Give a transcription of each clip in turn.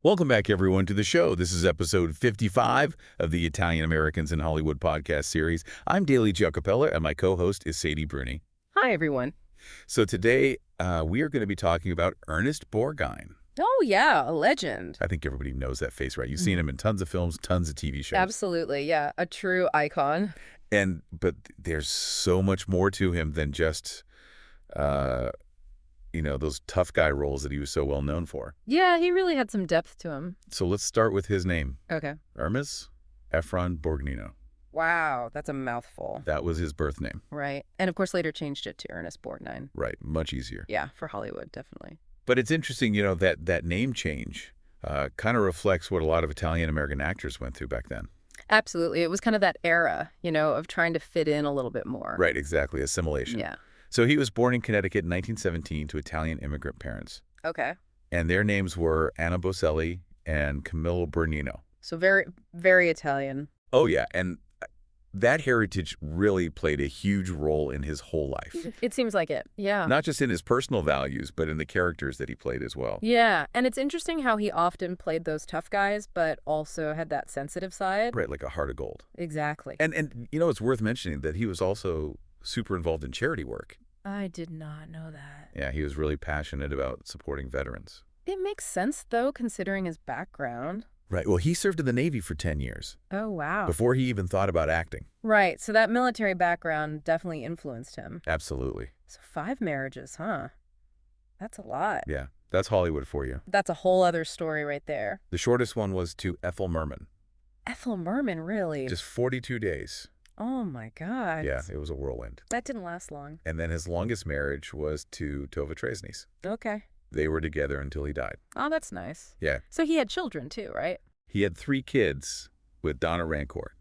Welcome back, everyone, to the show. This is episode 55 of the Italian Americans in Hollywood podcast series. I'm Daley Giacopella, and my co-host is Sadie Bruni. Hi, everyone. So today, we are going to be talking about Ernest Borgnine. Oh, yeah, a legend. I think everybody knows that face, right? You've seen him in tons of films, tons of TV shows. Absolutely, yeah, a true icon. But there's so much more to him than just, those tough guy roles that he was so well known for. Yeah, he really had some depth to him. So let's start with his name. Okay. Ermes Effron Borgnino. Wow, that's a mouthful. That was his birth name. Right. And of course later changed it to Ernest Borgnine. Right, much easier. Yeah, for Hollywood, definitely. But it's interesting, that name change kind of reflects what a lot of Italian-American actors went through back then. Absolutely. It was kind of that era, of trying to fit in a little bit more. Right, exactly, assimilation. Yeah. So he was born in Connecticut in 1917 to Italian immigrant parents. Okay. And their names were Anna and Camillo Borgnino. So very, very Italian. Oh, yeah, and that heritage really played a huge role in his whole life. It seems like it, yeah. Not just in his personal values, but in the characters that he played as well. Yeah, and it's interesting how he often played those tough guys, but also had that sensitive side. Right, like a heart of gold. Exactly. And it's worth mentioning that he was also super involved in charity work. I did not know that. Yeah, he was really passionate about supporting veterans. It makes sense, though, considering his background. Right. Well, he served in the Navy for 10 years. Oh, wow. Before he even thought about acting. Right. So that military background definitely influenced him. Absolutely. So 5 marriages, huh? That's a lot. Yeah, that's Hollywood for you. That's a whole other story right there. The shortest one was to Ethel Merman. Ethel Merman, really? Just 42 days. Oh, my God. Yeah, it was a whirlwind. That didn't last long. And then his longest marriage was to Tova Tresnes. Okay. They were together until he died. Oh, that's nice. Yeah. So he had children, too, right? He had 3 kids with Donna Rancourt.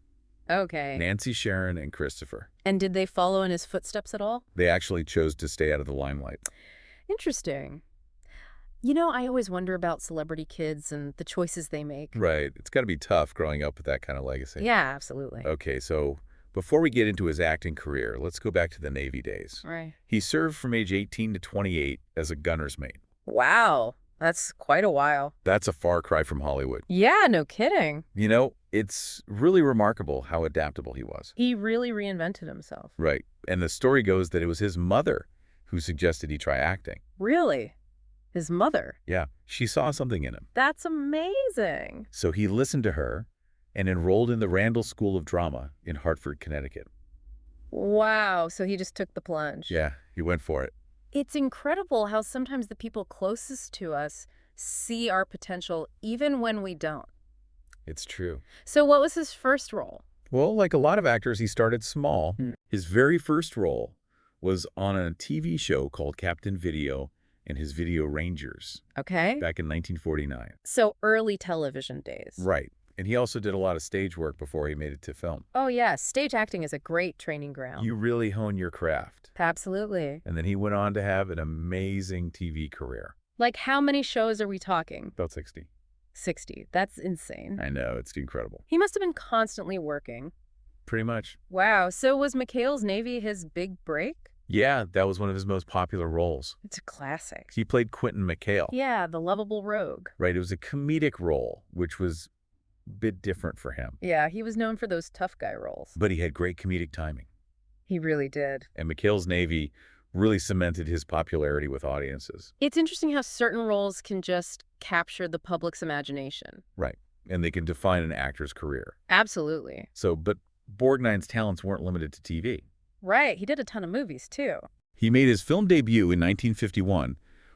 Okay. Nancy, Sharon, and Christopher. And did they follow in his footsteps at all? They actually chose to stay out of the limelight. Interesting. I always wonder about celebrity kids and the choices they make. Right. It's got to be tough growing up with that kind of legacy. Yeah, absolutely. Okay, so before we get into his acting career, let's go back to the Navy days. Right. He served from age 18 to 28 as a gunner's mate. Wow. That's quite a while. That's a far cry from Hollywood. Yeah, no kidding. It's really remarkable how adaptable he was. He really reinvented himself. Right. And the story goes that it was his mother who suggested he try acting. Really? His mother? Yeah, she saw something in him. That's amazing. So he listened to her and enrolled in the Randall School of Drama in Hartford, Connecticut. Wow. So he just took the plunge. Yeah, he went for it. It's incredible how sometimes the people closest to us see our potential even when we don't. It's true. So what was his first role? Well, like a lot of actors, he started small. His very first role was on a TV show called Captain Video and his Video Rangers. Okay. Back in 1949. So early television days. Right. And he also did a lot of stage work before he made it to film. Oh, yeah. Stage acting is a great training ground. You really hone your craft. Absolutely. And then he went on to have an amazing TV career. Like how many shows are we talking? About 60. 60. That's insane. I know, it's incredible. He must have been constantly working. Pretty much. Wow. So was McHale's Navy his big break? Yeah, that was one of his most popular roles. It's a classic. He played Quentin McHale. Yeah, the lovable rogue. Right, it was a comedic role, which was a bit different for him. Yeah, he was known for those tough guy roles. But he had great comedic timing. He really did. And McHale's Navy really cemented his popularity with audiences. It's interesting how certain roles can just capture the public's imagination. Right, and they can define an actor's career. Absolutely. But Borgnine's talents weren't limited to TV. Right, he did a ton of movies, too. He made his film debut in 1951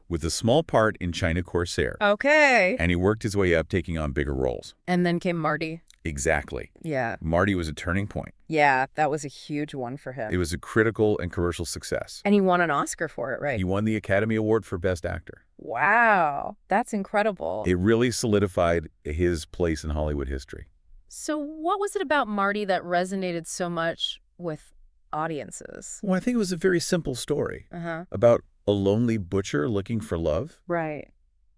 with a small part in China Corsair. Okay. And he worked his way up, taking on bigger roles. And then came Marty. Exactly. Yeah. Marty was a turning point. Yeah, that was a huge one for him. It was a critical and commercial success. And he won an Oscar for it, right? He won the Academy Award for Best Actor. Wow, that's incredible. It really solidified his place in Hollywood history. So what was it about Marty that resonated so much with audiences? Well, I think it was a very simple story Uh-huh. about a lonely butcher looking for love. Right.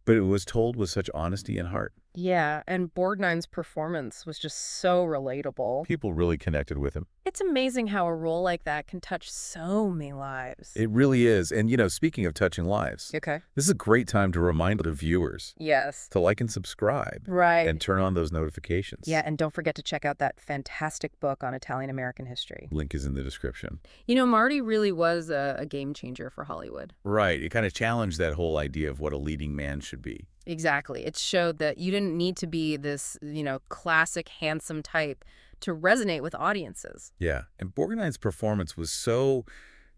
But it was told with such honesty and heart. Yeah, and Borgnine's performance was just so relatable. People really connected with him. It's amazing how a role like that can touch so many lives. It really is. And, speaking of touching lives, Okay. this is a great time to remind the viewers Yes. to like and subscribe Right. and turn on those notifications. Yeah, and don't forget to check out that fantastic book on Italian-American history. Link is in the description. Marty really was a game changer for Hollywood. Right. It kind of challenged that whole idea of what a leading man should be. Exactly. It showed that you didn't need to be this, classic handsome type to resonate with audiences. Yeah. And Borgnine's performance was so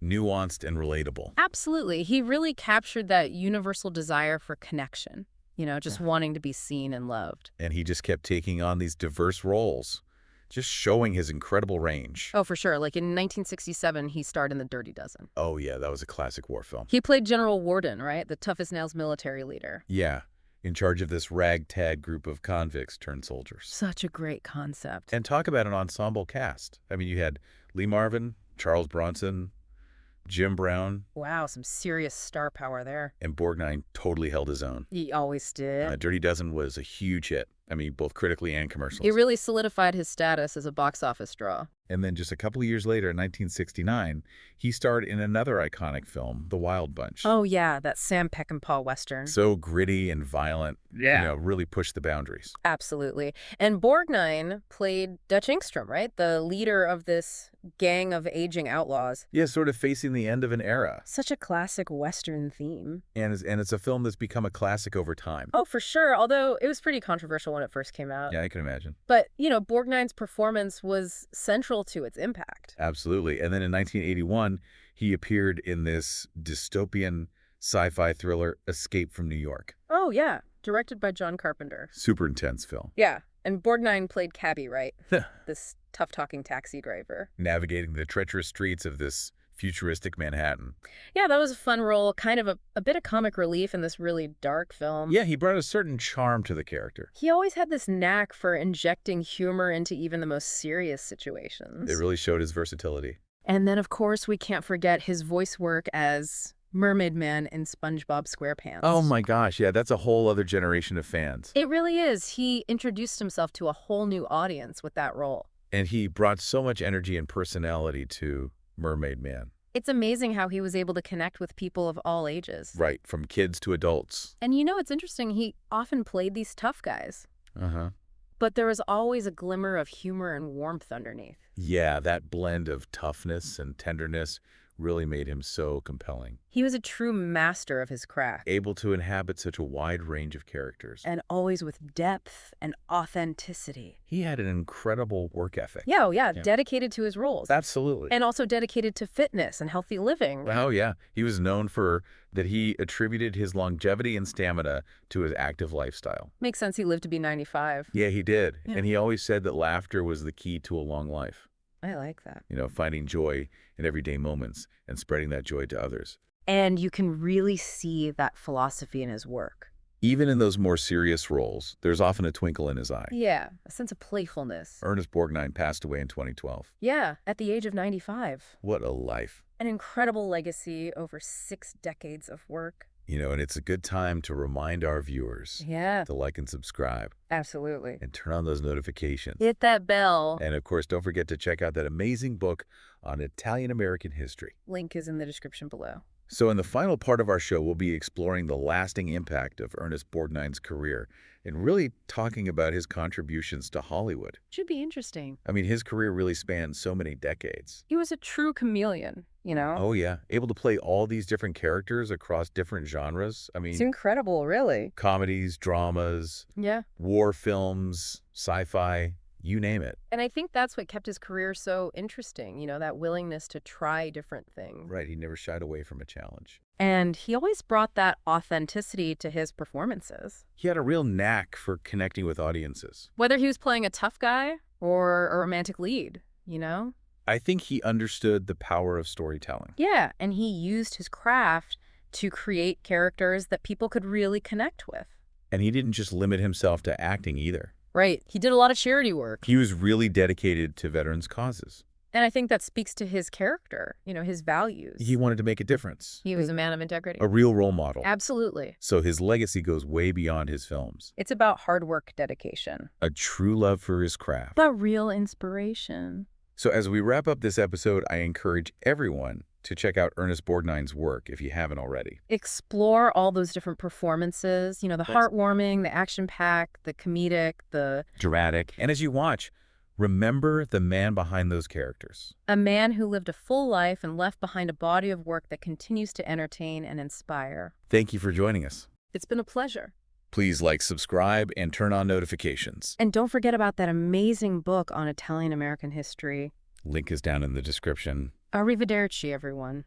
nuanced and relatable. Absolutely. He really captured that universal desire for connection, just wanting to be seen and loved. And he just kept taking on these diverse roles, just showing his incredible range. Oh, for sure. Like in 1967, he starred in The Dirty Dozen. Oh, yeah, that was a classic war film. He played General Worden, right? The toughest-nails military leader. Yeah, in charge of this ragtag group of convicts turned soldiers. Such a great concept. And talk about an ensemble cast. I mean, you had Lee Marvin, Charles Bronson, Jim Brown. Wow, some serious star power there. And Borgnine totally held his own. He always did. Dirty Dozen was a huge hit. I mean, both critically and commercially. He really solidified his status as a box office draw. And then just a couple of years later, in 1969, he starred in another iconic film, The Wild Bunch. Oh, yeah, that Sam Peckinpah Western. So gritty and violent. Yeah. Really pushed the boundaries. Absolutely. And Borgnine played Dutch Engstrom, right? The leader of this gang of aging outlaws. Yeah, sort of facing the end of an era. Such a classic Western theme. And it's a film that's become a classic over time. Oh, for sure. Although it was pretty controversial when it first came out. Yeah, I can imagine. But, Borgnine's performance was central to its impact. Absolutely. And then in 1981, he appeared in this dystopian sci-fi thriller, Escape from New York. Oh, yeah. Directed by John Carpenter. Super intense film. Yeah. And Borgnine played Cabby, right? This tough-talking taxi driver. Navigating the treacherous streets of this futuristic Manhattan. Yeah, that was a fun role, kind of a bit of comic relief in this really dark film. Yeah, he brought a certain charm to the character. He always had this knack for injecting humor into even the most serious situations. It really showed his versatility. And then, of course, we can't forget his voice work as Mermaid Man in SpongeBob SquarePants. Oh my gosh, yeah, that's a whole other generation of fans. It really is. He introduced himself to a whole new audience with that role. And he brought so much energy and personality to Mermaid Man. It's amazing how he was able to connect with people of all ages. Right, from kids to adults. And it's interesting, he often played these tough guys. Uh-huh. But there was always a glimmer of humor and warmth underneath. Yeah, that blend of toughness and tenderness really made him so compelling. He was a true master of his craft. Able to inhabit such a wide range of characters. And always with depth and authenticity. He had an incredible work ethic. Yeah, dedicated to his roles. Absolutely. And also dedicated to fitness and healthy living. Oh, yeah. He was known for that he attributed his longevity and stamina to his active lifestyle. Makes sense, he lived to be 95. Yeah, he did. Yeah. And he always said that laughter was the key to a long life. I like that. Finding joy in everyday moments and spreading that joy to others. And you can really see that philosophy in his work. Even in those more serious roles, there's often a twinkle in his eye. Yeah, a sense of playfulness. Ernest Borgnine passed away in 2012. Yeah, at the age of 95. What a life. An incredible legacy over 6 decades of work. And it's a good time to remind our viewers Yeah, to like and subscribe absolutely. and turn on those notifications. Hit that bell. And of course, don't forget to check out that amazing book on Italian-American history. Link is in the description below. So in the final part of our show, we'll be exploring the lasting impact of Ernest Borgnine's career and really talking about his contributions to Hollywood. Should be interesting. I mean, his career really spanned so many decades. He was a true chameleon, Oh, yeah. Able to play all these different characters across different genres. I It's mean, incredible, really. comedies, dramas, Yeah. war films, sci-fi, you name it. And I think that's what kept his career so interesting, that willingness to try different things. Right. He never shied away from a challenge. And he always brought that authenticity to his performances. He had a real knack for connecting with audiences. Whether he was playing a tough guy or a romantic lead, I think he understood the power of storytelling. Yeah, and he used his craft to create characters that people could really connect with. And he didn't just limit himself to acting either. Right. He did a lot of charity work. He was really dedicated to veterans' causes. And I think that speaks to his character, his values. He wanted to make a difference. He was a man of integrity. A real role model. Absolutely. So his legacy goes way beyond his films. It's about hard work, dedication. A true love for his craft. But real inspiration. So as we wrap up this episode, I encourage everyone to check out Ernest Borgnine's work if you haven't already. Explore all those different performances, the heartwarming, the action-packed, the comedic, the dramatic. And as you watch, remember the man behind those characters. A man who lived a full life and left behind a body of work that continues to entertain and inspire. Thank you for joining us. It's been a pleasure. Please like, subscribe, and turn on notifications. And don't forget about that amazing book on Italian-American history. Link is down in the description. Arrivederci, everyone.